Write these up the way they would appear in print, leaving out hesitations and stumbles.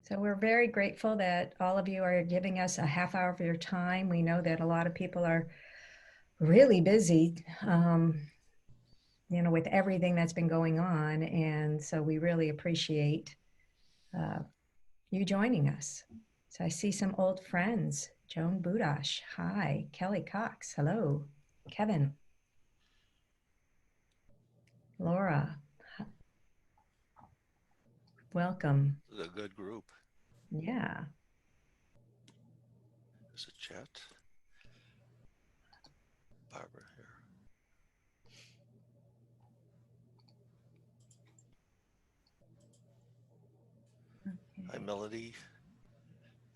So we're very grateful that all of you are giving us a half hour of your time. We know that a lot of people are really busy, with everything that's been going on. And so we really appreciate uh, you joining us. So I see some old friends. Joan Budash, hi. Kelly Cox, hello. Kevin, Laura, welcome. This is a good group. Yeah. There's a chat. Barbara here. Hi, Okay. Melody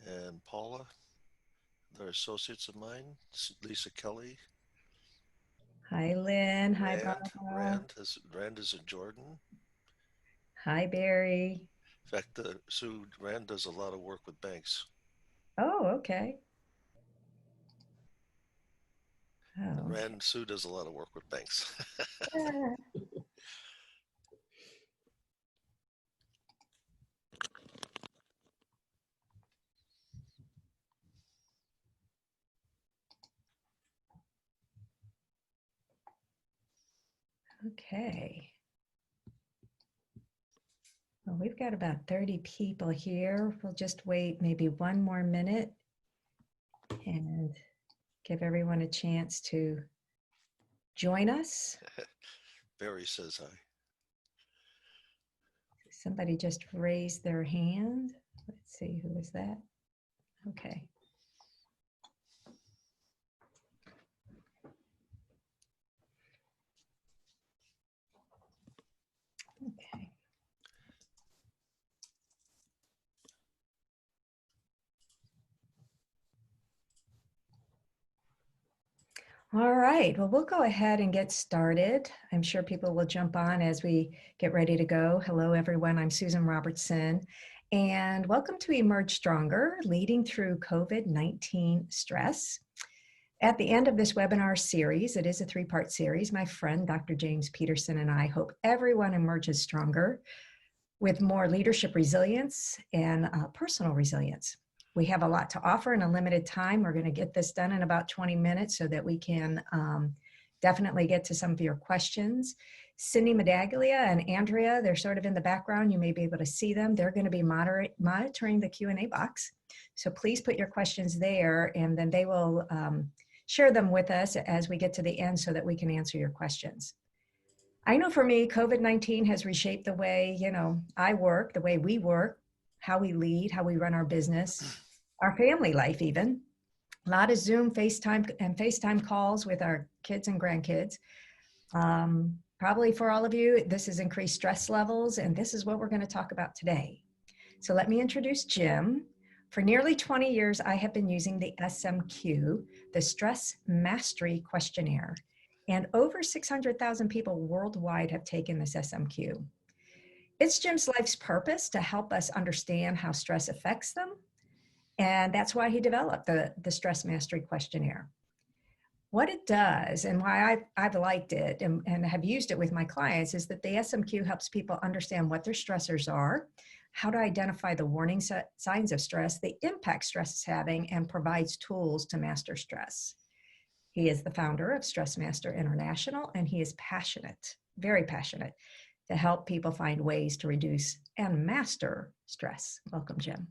and Paula. They're associates of mine. Lisa Kelly, Hi, Lynn. Hi, Rand. Barbara. Rand is in Jordan. Hi, Barry. In fact, Sue Rand does a lot of work with banks. Oh, okay. Oh, okay. Rand Sue does a lot of work with banks. Okay. Well, we've got about 30 people here. We'll just wait maybe one more minute and give everyone a chance to join us. Barry says hi. Somebody just raised their hand. Let's see, who is that? Okay. Okay. All right. Well, we'll go ahead and get started. I'm sure people will jump on as we get ready to go. Hello, everyone. I'm Susan Robertson, and welcome to Emerge Stronger, Leading Through COVID-19 Stress. At the end of this webinar series, it is a three-part series, my friend, Dr. James Peterson, and I hope everyone emerges stronger with more leadership resilience and personal resilience. We have a lot to offer in a limited time. We're going to get this done in about 20 minutes so that we can definitely get to some of your questions. Cindy Medaglia and Andrea, they're sort of in the background. You may be able to see them. They're going to be monitoring the Q&A box. So please put your questions there, and then they will share them with us as we get to the end so that we can answer your questions. I know for me, COVID-19 has reshaped the way, I work, the way we work, how we lead, how we run our business, our family life even. A lot of Zoom, FaceTime calls with our kids and grandkids. Probably for all of you, this has increased stress levels, and this is what we're going to talk about today. So let me introduce Jim. For nearly 20 years, I have been using the SMQ, the Stress Mastery Questionnaire, and over 600,000 people worldwide have taken this SMQ. It's Jim's life's purpose to help us understand how stress affects them, and that's why he developed the Stress Mastery Questionnaire. What it does and why I've liked it and have used it with my clients is that the SMQ helps people understand what their stressors are, how to identify the warning signs of stress, the impact stress is having, and provides tools to master stress. He is the founder of Stress Master International, and he is passionate, very passionate, to help people find ways to reduce and master stress. Welcome, Jim.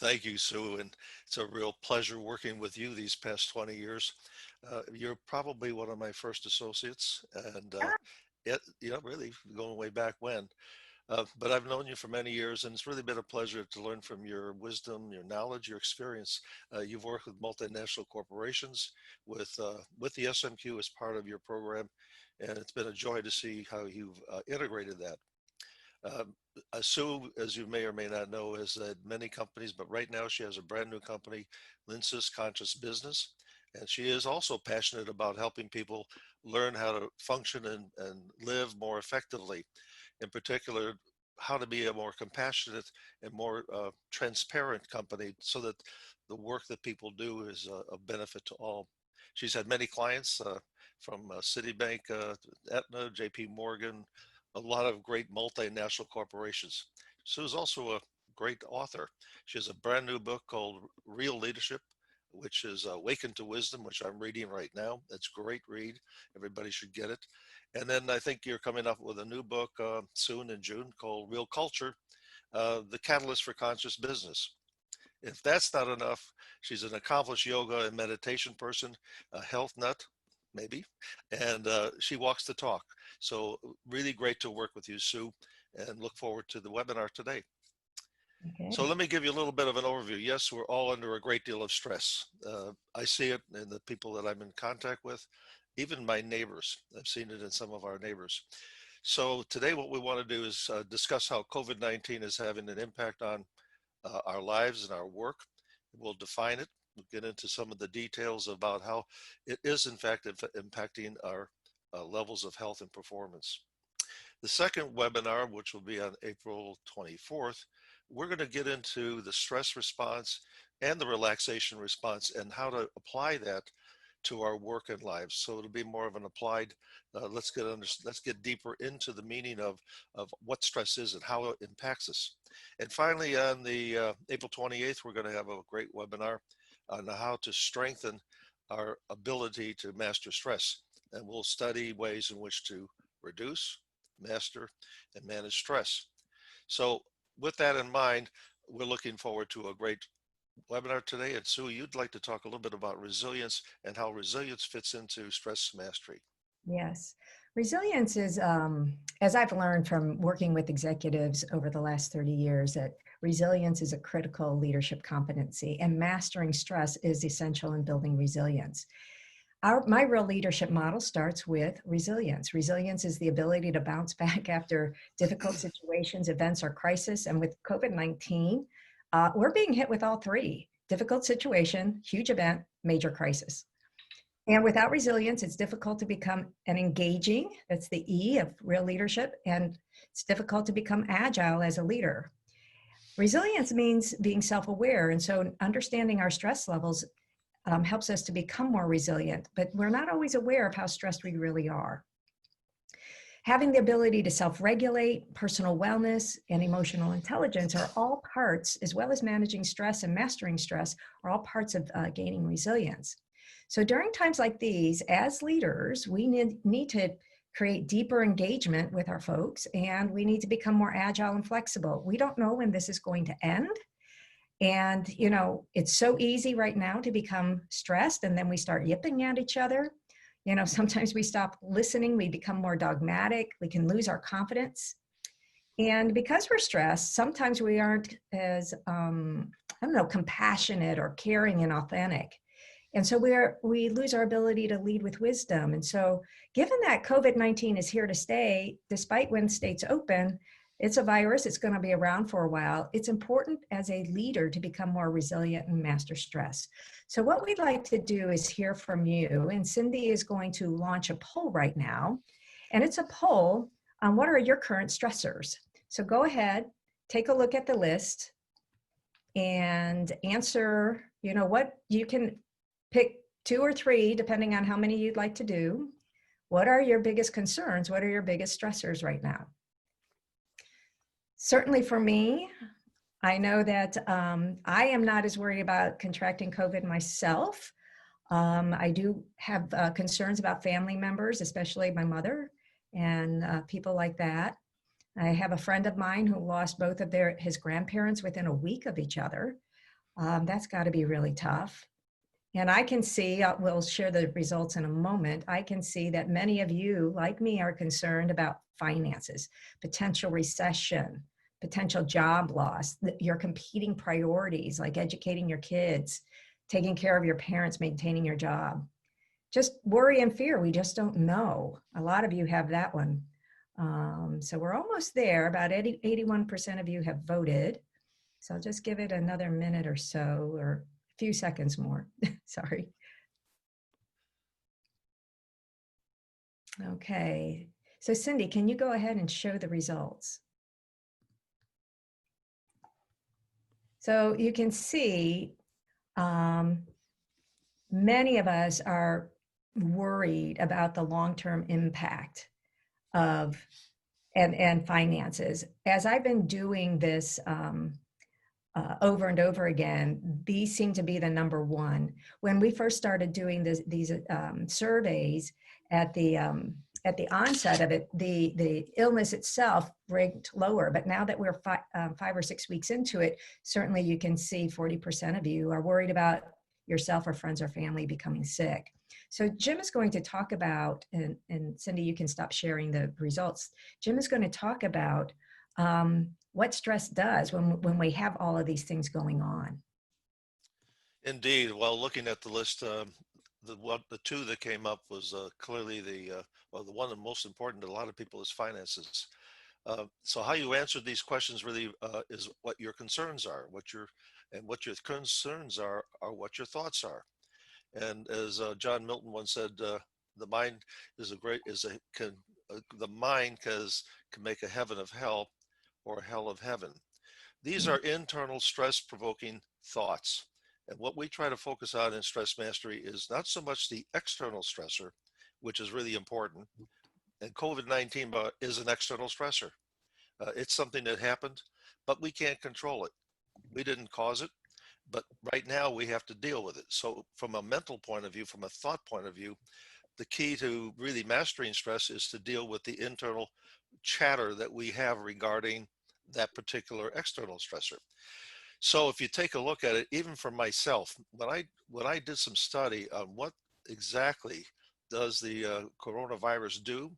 Thank you, Sue, and it's a real pleasure working with you these past 20 years. You're probably one of my first associates, and really going way back when. But I've known you for many years, and it's really been a pleasure to learn from your wisdom, your knowledge, your experience. You've worked with multinational corporations, with the SMQ as part of your program, and it's been a joy to see how you've integrated that. Um, Sue, as you may or may not know, has had many companies, but right now she has a brand new company, Lindsys Conscious Business. And she is also passionate about helping people learn how to function and live more effectively. In particular, how to be a more compassionate and more transparent company so that the work that people do is of benefit to all. She's had many clients from Citibank, Aetna, JP Morgan, a lot of great multinational corporations. Sue's also a great author. She has a brand new book called Real Leadership, which is Awaken to Wisdom, which I'm reading right now. It's a great read. Everybody should get it. And then I think you're coming up with a new book soon in June called Real Culture, The Catalyst for Conscious Business. If that's not enough, she's an accomplished yoga and meditation person, a health nut, maybe, and she walks the talk. So, really great to work with you, Sue, and look forward to the webinar today. So, Okay. let me give you a little bit of an overview. Yes, we're all under a great deal of stress. I see it in the people that I'm in contact with, even my neighbors. I've seen it in some of our neighbors. So, today, what we want to do is discuss how COVID-19 is having an impact on our lives and our work. We'll define it. We'll get into some of the details about how it is, in fact, impacting our levels of health and performance. The second webinar, which will be on April 24th, we're going to get into the stress response and the relaxation response and how to apply that to our work and lives. So it'll be more of an applied. Let's get deeper into the meaning of what stress is and how it impacts us. And finally, on the April 28th, we're going to have a great webinar on how to strengthen our ability to master stress, and we'll study ways in which to reduce, master, and manage stress. So, with that in mind, we're looking forward to a great webinar today. And Sue, you'd like to talk a little bit about resilience and how resilience fits into stress mastery. Yes. Resilience is, as I've learned from working with executives over the last 30 years, that resilience is a critical leadership competency, and mastering stress is essential in building resilience. My real leadership model starts with resilience. Resilience is the ability to bounce back after difficult situations, events, or crisis. And with COVID-19, we're being hit with all three: difficult situation, huge event, major crisis. And without resilience, it's difficult to become an engaging, that's the E of real leadership, and it's difficult to become agile as a leader. Resilience means being self-aware. And so understanding our stress levels helps us to become more resilient, but we're not always aware of how stressed we really are. Having the ability to self-regulate, personal wellness, and emotional intelligence are all parts, as well as managing stress and mastering stress, are all parts of gaining resilience. So during times like these, as leaders, we need to create deeper engagement with our folks, and we need to become more agile and flexible. We don't know when this is going to end. And, you know, it's so easy right now to become stressed, and then we start yipping at each other. You know, sometimes we stop listening, we become more dogmatic, we can lose our confidence. And because we're stressed, sometimes we aren't as, I don't know, compassionate or caring and authentic. And so we lose our ability to lead with wisdom. And so given that COVID-19 is here to stay, despite when states open, it's a virus, it's going to be around for a while. It's important as a leader to become more resilient and master stress. So what we'd like to do is hear from you. And Cindy is going to launch a poll right now. And it's a poll on what are your current stressors. So go ahead, take a look at the list and answer, you know, what you can pick 2 or 3, depending on how many you'd like to do. What are your biggest concerns? What are your biggest stressors right now? Certainly for me, I know that I am not as worried about contracting COVID myself. I do have concerns about family members, especially my mother and people like that. I have a friend of mine who lost both of his grandparents within a week of each other. That's got to be really tough. And I can see, we'll share the results in a moment. I can see that many of you, like me, are concerned about finances, potential recession, potential job loss, your competing priorities like educating your kids, taking care of your parents, maintaining your job. Just worry and fear. We just don't know. A lot of you have that one. So we're almost there. About 81% of you have voted. So I'll just give it another minute or so, or a few seconds more. Sorry. Okay. So Cindy, can you go ahead and show the results? So you can see many of us are worried about the long-term impact of and finances. As I've been doing this over and over again, these seem to be the number one. When we first started doing these surveys at at the onset of it, the illness itself ranked lower. But now that we're 5 or 6 weeks into it, certainly you can see 40% of you are worried about yourself or friends or family becoming sick. So Jim is going to talk about, and Cindy, you can stop sharing the results. Jim is going to talk about what stress does when we have all of these things going on. Indeed. Well, looking at the list, the two that came up was clearly the one and most important to a lot of people is finances. So how you answer these questions really is what your concerns are, what your concerns are what your thoughts are. And as John Milton once said, the mind is a great is a can the mind can make a heaven of hell or a hell of heaven. These are internal stress provoking thoughts. And what we try to focus on in stress mastery is not so much the external stressor, which is really important. And COVID 19 is an external stressor. It's something that happened, but we can't control it. We didn't cause it, but right now we have to deal with it. So, from a mental point of view, from a thought point of view, the key to really mastering stress is to deal with the internal chatter that we have regarding that particular external stressor. So if you take a look at it, even for myself, when I did some study on what exactly does the coronavirus do,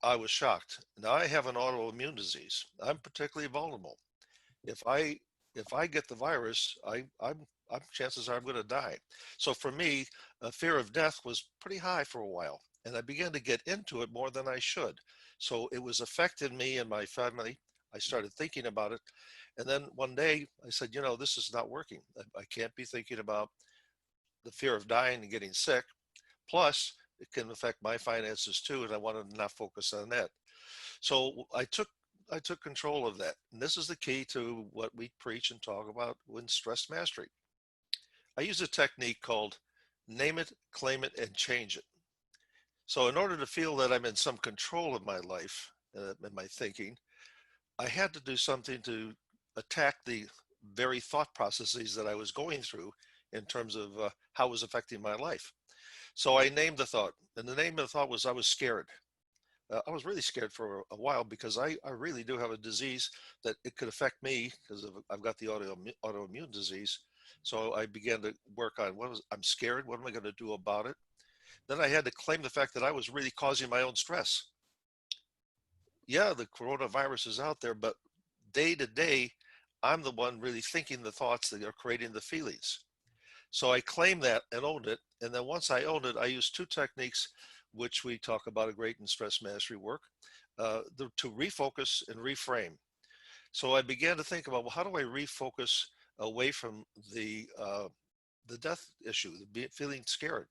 I was shocked. Now I have an autoimmune disease. I'm particularly vulnerable. If I if I get the virus, I'm chances are I'm going to die. So for me, a fear of death was pretty high for a while, and I began to get into it more than I should. So it was affecting me and my family. I started thinking about it, and then one day I said, this is not working. I can't be thinking about the fear of dying and getting sick. Plus, it can affect my finances too, and I wanted to not focus on that. So I took control of that. And this is the key to what we preach and talk about in stress mastery. I use a technique called name it, claim it, and change it. So in order to feel that I'm in some control of my life and my thinking, I had to do something to attack the very thought processes that I was going through in terms of how it was affecting my life. So I named the thought, and the name of the thought was I was scared. I was really scared for a while because I really do have a disease that it could affect me because I've got the autoimmune disease. So I began to work on I'm scared. What am I going to do about it? Then I had to claim the fact that I was really causing my own stress. Yeah, the coronavirus is out there, but day to day, I'm the one really thinking the thoughts that are creating the feelings. So I claimed that and owned it. And then once I owned it, I used two techniques, which we talk about a great in stress mastery work, to refocus and reframe. So I began to think about, well, how do I refocus away from the death issue, feeling scared?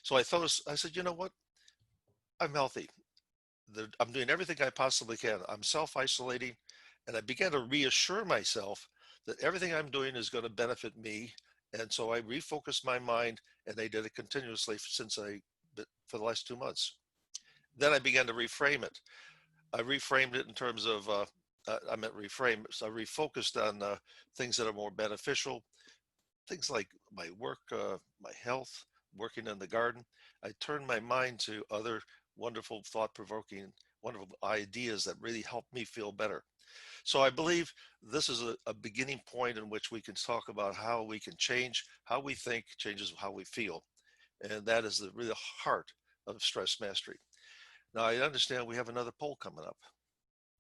So I said, you know what? I'm healthy. I'm doing everything I possibly can. I'm self-isolating, and I began to reassure myself that everything I'm doing is going to benefit me. And so I refocused my mind, and I did it continuously for the last 2 months. Then I began to reframe it. I reframed it in terms of I meant reframe. So I refocused on things that are more beneficial, things like my work, my health, working in the garden. I turned my mind to other wonderful, thought provoking, wonderful ideas that really help me feel better. So I believe this is a beginning point in which we can talk about how we can change how we think, changes how we feel. And that is the real heart of stress mastery. Now, I understand we have another poll coming up.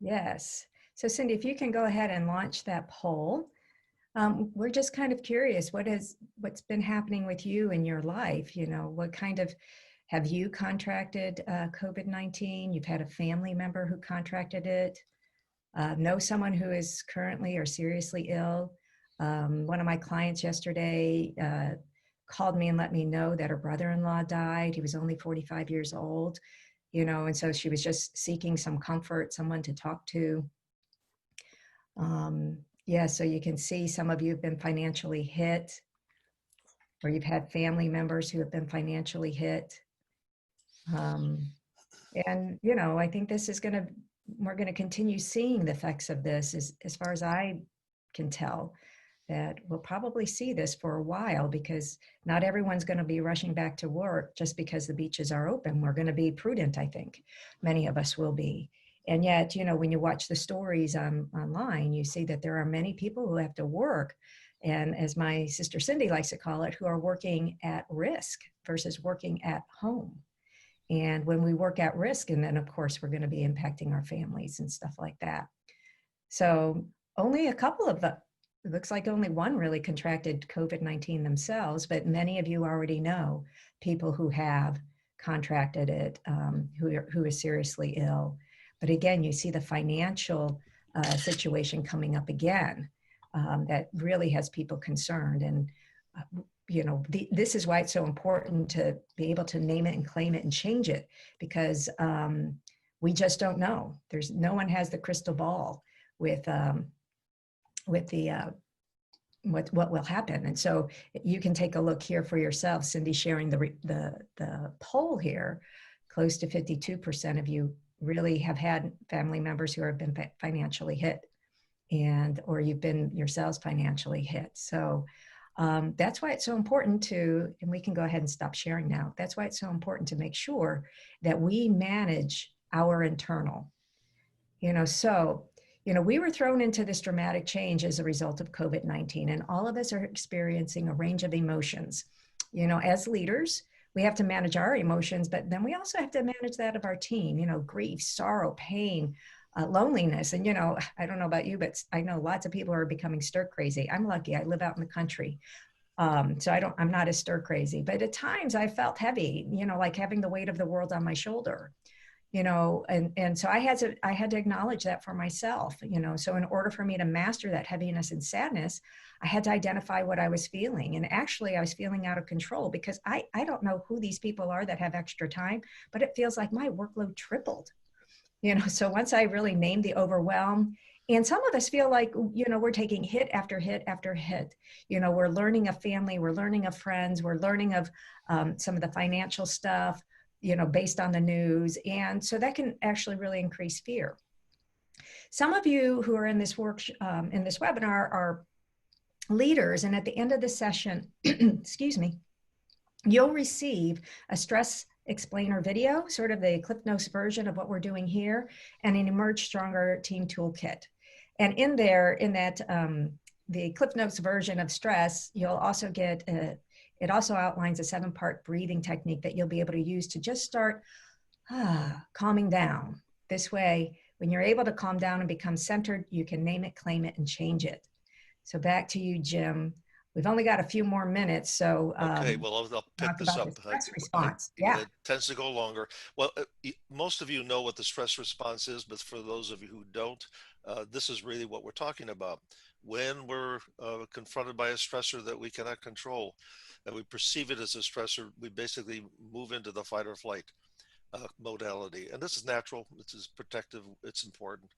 Yes. So Cindy, if you can go ahead and launch that poll. We're just kind of curious, what's been happening with you in your life? What kind of, have you contracted COVID-19? You've had a family member who contracted it, know someone who is currently or seriously ill. One of my clients yesterday called me and let me know that her brother-in-law died. He was only 45 years old, and so she was just seeking some comfort, someone to talk to. Yeah, so you can see some of you have been financially hit, or you've had family members who have been financially hit. And, I think we're going to continue seeing the effects of this as far as I can tell that we'll probably see this for a while, because not everyone's going to be rushing back to work just because the beaches are open. We're going to be prudent, I think. Many of us will be. And yet, when you watch the stories online, you see that there are many people who have to work. And as my sister Cindy likes to call it, who are working at risk versus working at home. And when we work at risk, and then of course, we're going to be impacting our families and stuff like that. So only a couple of the, it looks like only one really contracted COVID-19 themselves, but many of you already know people who have contracted it, who are seriously ill. But again, you see the financial situation coming up again, that really has people concerned. And this is why it's so important to be able to name it and claim it and change it, because we just don't know. There's no one has the crystal ball with the what will happen. And so you can take a look here for yourself. Cindy sharing the poll here. Close to 52% of you really have had family members who have been financially hit, or you've been yourselves financially hit. So that's why it's so important to, and we can go ahead and stop sharing now. That's why it's so important to make sure that we manage our internal. We were thrown into this dramatic change as a result of COVID-19, and all of us are experiencing a range of emotions. As leaders, we have to manage our emotions, but then we also have to manage that of our team, grief, sorrow, pain, loneliness. And, I don't know about you, but I know lots of people are becoming stir crazy. I'm lucky. I live out in the country. So I'm not as stir crazy, but at times I felt heavy, like having the weight of the world on my shoulder. And so I had to acknowledge that for myself. So in order for me to master that heaviness and sadness, I had to identify what I was feeling. And actually I was feeling out of control, because I don't know who these people are that have extra time, but it feels like my workload tripled. So once I really named the overwhelm, and some of us feel like, we're taking hit after hit after hit. We're learning of family, we're learning of friends, we're learning of some of the financial stuff, based on the news. And so that can actually really increase fear. Some of you who are in this in this webinar are leaders. And at the end of the session, excuse me, you'll receive a stress explainer video, sort of the Cliff Notes version of what we're doing here, and an Emerge Stronger Team Toolkit. And in that, the Cliff Notes version of stress, you'll also get it also outlines a 7-part breathing technique that you'll be able to use to just start calming down. This way, when you're able to calm down and become centered, you can name it, claim it, and change it. So back to you, Jim. We've only got a few more minutes, so Okay, well, I'll pick talk this about up. the stress response. Yeah. It tends to go longer. Well, most of you know what the stress response is, but for those of you who don't, this is really what we're talking about. When we're confronted by a stressor that we cannot control, and we perceive it as a stressor, we basically move into the fight or flight modality. And this is natural, this is protective, it's important.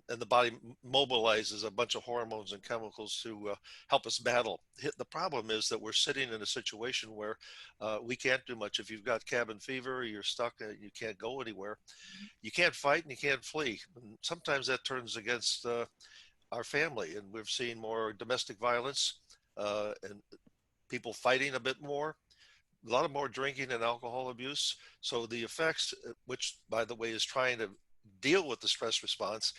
And the body mobilizes a bunch of hormones and chemicals to help us battle. The problem is that we're sitting in a situation where we can't do much. If you've got cabin fever, you're stuck, you can't go anywhere. You can't fight and you can't flee. And sometimes that turns against our family, and we've seen more domestic violence and people fighting a bit more, a lot of more drinking and alcohol abuse. So the effects, which by the way is trying to deal with the stress response,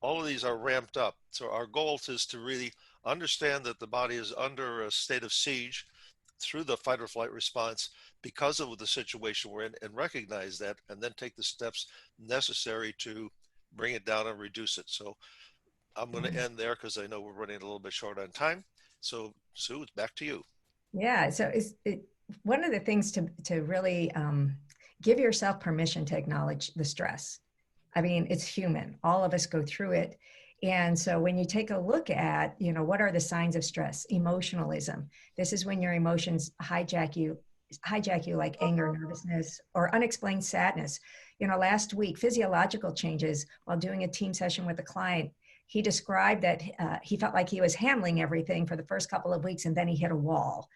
all of these are ramped up. So our goal is to really understand that the body is under a state of siege through the fight or flight response because of the situation we're in, and recognize that, and then take the steps necessary to bring it down and reduce it. So I'm going to end there because I know we're running a little bit short on time. So Sue, it's back to you. Yeah. So one of the things to really give yourself permission to acknowledge the stress. I mean, it's human. All of us go through it. And so when you take a look at, what are the signs of stress? Emotionalism. This is when your emotions hijack you like anger, nervousness, or unexplained sadness. Last week, physiological changes while doing a team session with a client. He described that he felt like he was handling everything for the first couple of weeks, and then he hit a wall.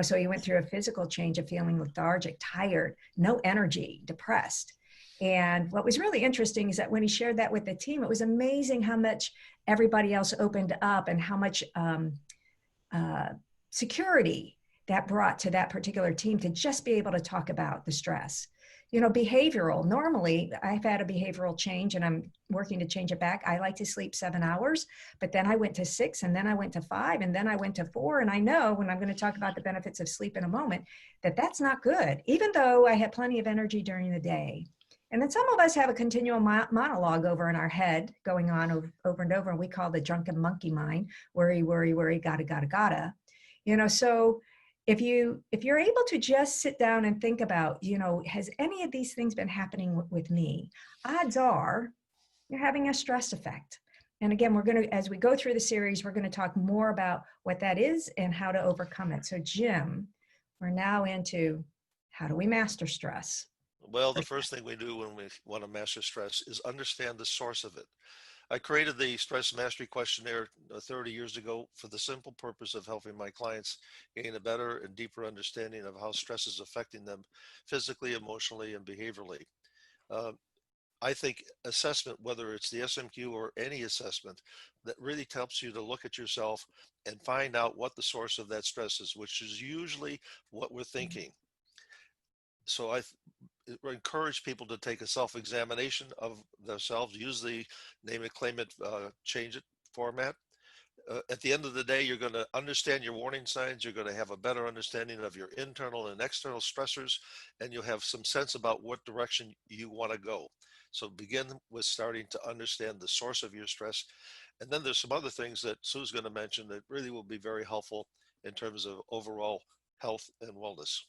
So he went through a physical change of feeling lethargic, tired, no energy, depressed. And what was really interesting is that when he shared that with the team, it was amazing how much everybody else opened up and how much uh, security that brought to that particular team to just be able to talk about the stress. You know, behavioral, normally I've had a behavioral change and I'm working to change it back. I like to sleep 7 hours, but then I went to 6 and then I went to 5 and then I went to 4. And I know when I'm going to talk about the benefits of sleep in a moment, that that's not good, even though I had plenty of energy during the day. And then some of us have a continual monologue over in our head going on over and over, and we call the drunken monkey mind, worry, worry, worry, gotta, gotta, gotta. You know, so if you're able to just sit down and think about, you know, has any of these things been happening with me? Odds are you're having a stress effect. And again, we're going to, as we go through the series, we're going to talk more about what that is and how to overcome it. So, Jim, we're now into how do we master stress? Well, the first thing we do when we want to master stress is understand the source of it. I created the Stress Mastery Questionnaire 30 years ago for the simple purpose of helping my clients gain a better and deeper understanding of how stress is affecting them physically, emotionally, and behaviorally. Uh, I think assessment, whether it's the SMQ or any assessment, that really helps you to look at yourself and find out what the source of that stress is, which is usually what we're thinking. So I encourage people to take a self-examination of themselves, use the name it, claim it, change it format. At the end of the day, you're going to understand your warning signs. You're going to have a better understanding of your internal and external stressors, and you'll have some sense about what direction you want to go. So begin with starting to understand the source of your stress. And then there's some other things that Sue's going to mention that really will be very helpful in terms of overall health and wellness.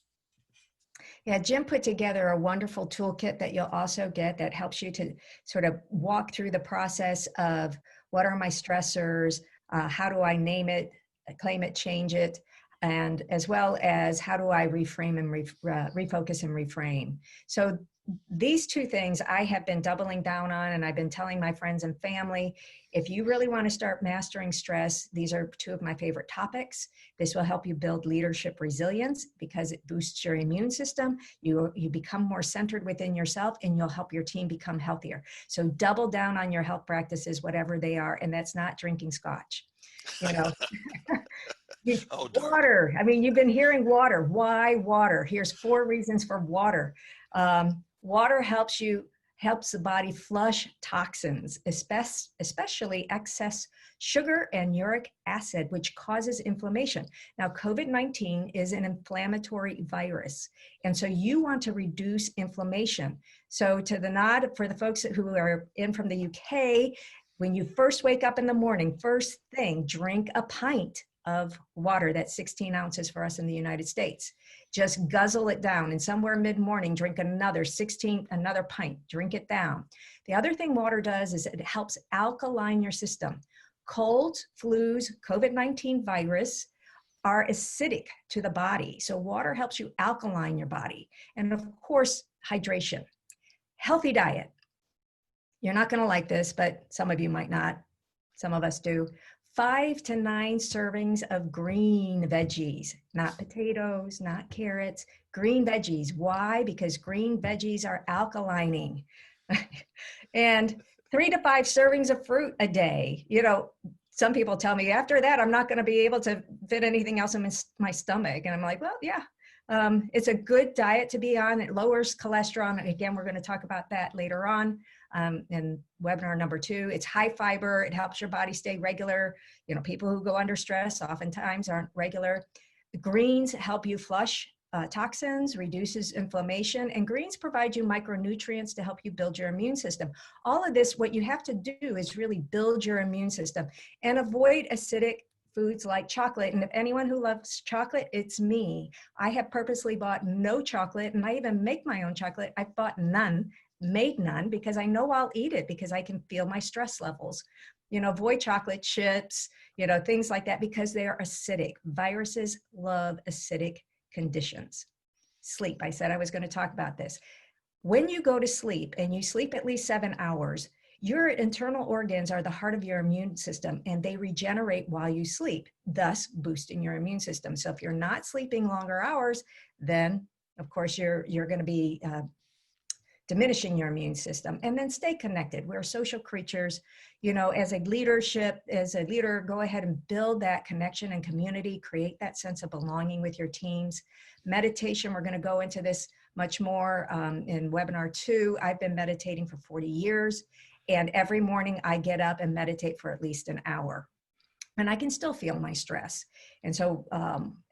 Yeah, Jim put together a wonderful toolkit that you'll also get that helps you to sort of walk through the process of what are my stressors, how do I name it, claim it, change it, and as well as how do I reframe and refocus and reframe. So these two things I have been doubling down on, and I've been telling my friends and family, if you really want to start mastering stress, these are two of my favorite topics. This will help you build leadership resilience because it boosts your immune system. You become more centered within yourself, and you'll help your team become healthier. So double down on your health practices, whatever they are, and that's not drinking scotch. You know, Oh, darn. water. I mean, you've been hearing water. Why water? Here's 4 reasons for water. Water helps the body flush toxins, especially excess sugar and uric acid, which causes inflammation. Now, COVID-19 is an inflammatory virus, and so you want to reduce inflammation. So to the nod for the folks who are in from the UK, when you first wake up in the morning, first thing, drink a pint of water. That's 16 ounces for us in the United States. Just guzzle it down, and somewhere mid-morning, drink another pint, drink it down. The other thing water does is it helps alkaline your system. Colds, flus, COVID-19 virus are acidic to the body. So water helps you alkaline your body. And of course, hydration. Healthy diet. You're not going to like this, but some of you might not. Some of us do. 5 to 9 servings of green veggies, not potatoes, not carrots, green veggies. Why? Because green veggies are alkalining. And 3 to 5 servings of fruit a day. You know, some people tell me after that, I'm not going to be able to fit anything else in my stomach. And I'm like, well, yeah, it's a good diet to be on. It lowers cholesterol. And again, we're going to talk about that later on in webinar number 2. It's high fiber. It helps your body stay regular. You know, people who go under stress oftentimes aren't regular. The greens help you flush toxins, reduces inflammation, and greens provide you micronutrients to help you build your immune system. All of this, what you have to do is really build your immune system and avoid acidic foods like chocolate. And if anyone who loves chocolate, it's me. I have purposely bought no chocolate, and I even make my own chocolate. I've bought none, made none, because I know I'll eat it because I can feel my stress levels. You know, avoid chocolate chips, you know, things like that, because they are acidic. Viruses love acidic conditions. Sleep. I said I was going to talk about this. When you go to sleep and you sleep at least 7 hours, your internal organs are the heart of your immune system, and they regenerate while you sleep, thus boosting your immune system. So if you're not sleeping longer hours, then of course you're going to be diminishing your immune system. And then stay connected. We're social creatures. As a leader, go ahead and build that connection and community, create that sense of belonging with your teams. Meditation, we're going to go into this much more in webinar 2. I've been meditating for 40 years, and every morning I get up and meditate for at least an hour. And I can still feel my stress. And so,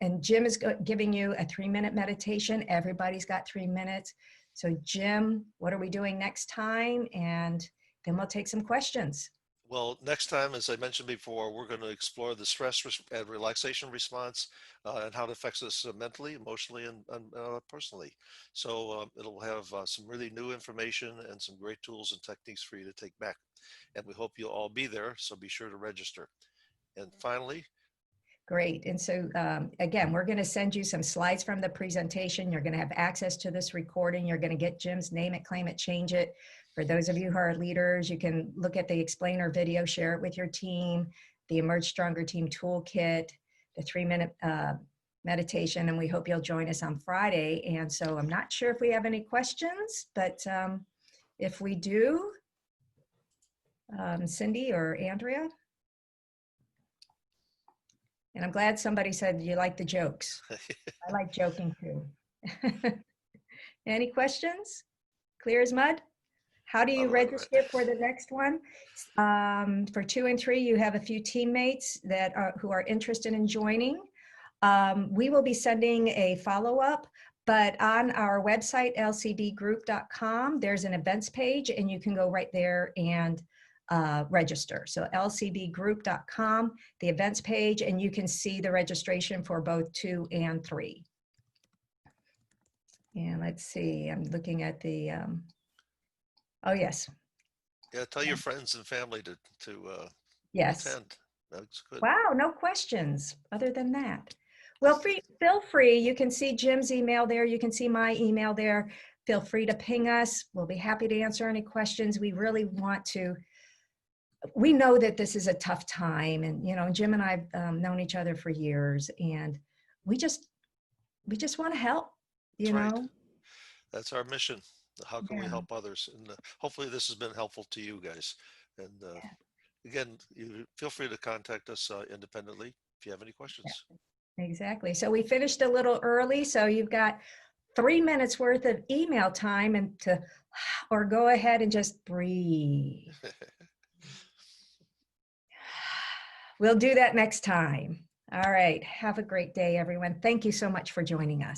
and Jim is giving you a 3-minute meditation. Everybody's got 3 minutes. So Jim, what are we doing next time? And then we'll take some questions. Well, next time, as I mentioned before, we're going to explore the stress and relaxation response and how it affects us mentally, emotionally, and personally. So it'll have some really new information and some great tools and techniques for you to take back. And we hope you'll all be there, so be sure to register. And finally, Great. And so again, we're going to send you some slides from the presentation. You're going to have access to this recording. You're going to get Jim's name it, claim it, change it. For those of you who are leaders, you can look at the explainer video, share it with your team, the Emerge Stronger Team Toolkit, the 3-minute meditation, and we hope you'll join us on Friday. And so I'm not sure if we have any questions, but if we do, Cindy or Andrea? And I'm glad somebody said you like the jokes. I like joking too. Any questions? Clear as mud? How do you register for the next one? For 2 and 3, you have a few teammates who are interested in joining. We will be sending a follow-up, but on our website, lcbgroup.com, there's an events page, and you can go right there and register. So lcbgroup.com, the events page, and you can see the registration for both 2 and 3. And let's see, I'm looking at the, oh yes. Yeah, tell your friends and family to Yes. attend. That's good. Wow, no questions other than that. Well, feel free. You can see Jim's email there. You can see my email there. Feel free to ping us. We'll be happy to answer any questions. We really want to. We know that this is a tough time, and Jim and I've known each other for years, and we just want to help. That's right. That's our mission. How can we Yeah. help others? And hopefully this has been helpful to you guys. And again, you feel free to contact us independently if you have any questions. Yeah, exactly. So we finished a little early, so you've got 3 minutes worth of email time or go ahead and just breathe. We'll do that next time. All right. Have a great day, everyone. Thank you so much for joining us.